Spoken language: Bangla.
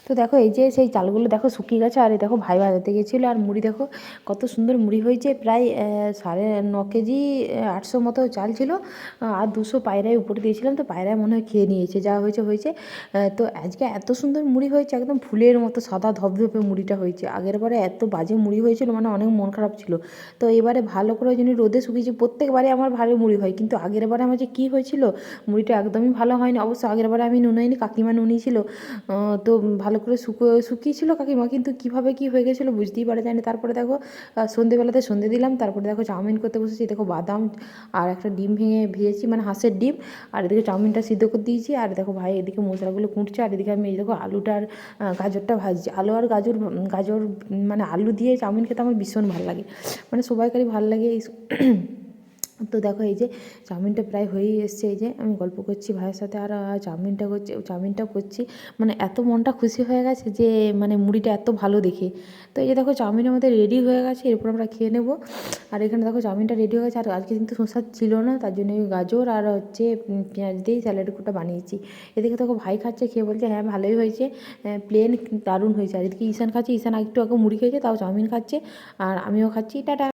তো দেখো এই যে সেই চালগুলো দেখো শুকিয়ে গেছে, আর এই দেখো ভাই ভাজাতে গেছিলো। আর মুড়ি দেখো কত সুন্দর মুড়ি হয়েছে, প্রায় 9.5 কেজি 800 মতো চাল ছিল, আর 200 পায়রায় উপরে দিয়েছিলাম, তো পায়রায় মনে হয় খেয়ে নিয়েছে, যা হয়েছে হয়েছে। তো আজকে এত সুন্দর মুড়ি হয়েছে, একদম ফুলের মতো সাদা ধপধপে মুড়িটা হয়েছে। আগের বারে এত বাজে মুড়ি হয়েছিল, মানে অনেক মন খারাপ ছিল। তো এবারে ভালো করে ওই জন্য রোদে শুকিয়েছি। প্রত্যেকবারে আমার ভালো মুড়ি হয়, কিন্তু আগের বারে আমার যে কী হয়েছিল, মুড়িটা একদমই ভালো হয়নি। অবশ্য আগের বারে আমি নুনাইনি, কাকিমা নুনিয়েছিল। তো ভালো করে শুকিয়েছিল কাকিমা, কিন্তু কীভাবে কী হয়ে গেছিলো বুঝতেই পারা যায়নি। তারপরে দেখো সন্ধেবেলাতে সন্ধে দিলাম, তারপরে দেখো চাউমিন করতে বসেছি। দেখো বাদাম আর একটা ডিম ভেজেছি, মানে হাঁসের ডিম, আর এদিকে চাউমিনটা সিদ্ধ করে দিয়েছি। আর দেখো ভাই এদিকে মশলাগুলো কুটছে, আর এদিকে আমি এই দেখো আলুটা আর গাজরটা ভাজছি। আলু আর গাজর মানে আলু দিয়ে চাউমিন খেতে আমার ভীষণ ভালো লাগে, মানে সবাইকারই ভালো লাগে এই তো দেখো এই যে চাউমিনটা প্রায় হয়েই এসছে। এই যে আমি গল্প করছি ভাইয়ের সাথে, আর চাউমিনটাও করছি। মানে এত মনটা খুশি হয়ে গেছে যে মানে মুড়িটা এত ভালো দেখে। তো এই যে দেখো চাউমিন আমাদের রেডি হয়ে গেছে, এরপর আমরা খেয়ে নেব। আর এখানে দেখো চাউমিনটা রেডি হয়ে গেছে। আর আজকে কিন্তু শসা ছিল না, তার জন্য আমি গাজর আর হচ্ছে পেঁয়াজ দিয়েই স্যালাডটা বানিয়েছি। এদিকে দেখো ভাই খাচ্ছে, খেয়ে বলছে হ্যাঁ ভালোই হয়েছে, প্লেন দারুণ হয়েছে। আর এদিকে ঈশান খাচ্ছে, ঈশান একটু আগে মুড়ি খেয়েছে, তাও চাউমিন খাচ্ছে, আর আমিও খাচ্ছি। টাটা।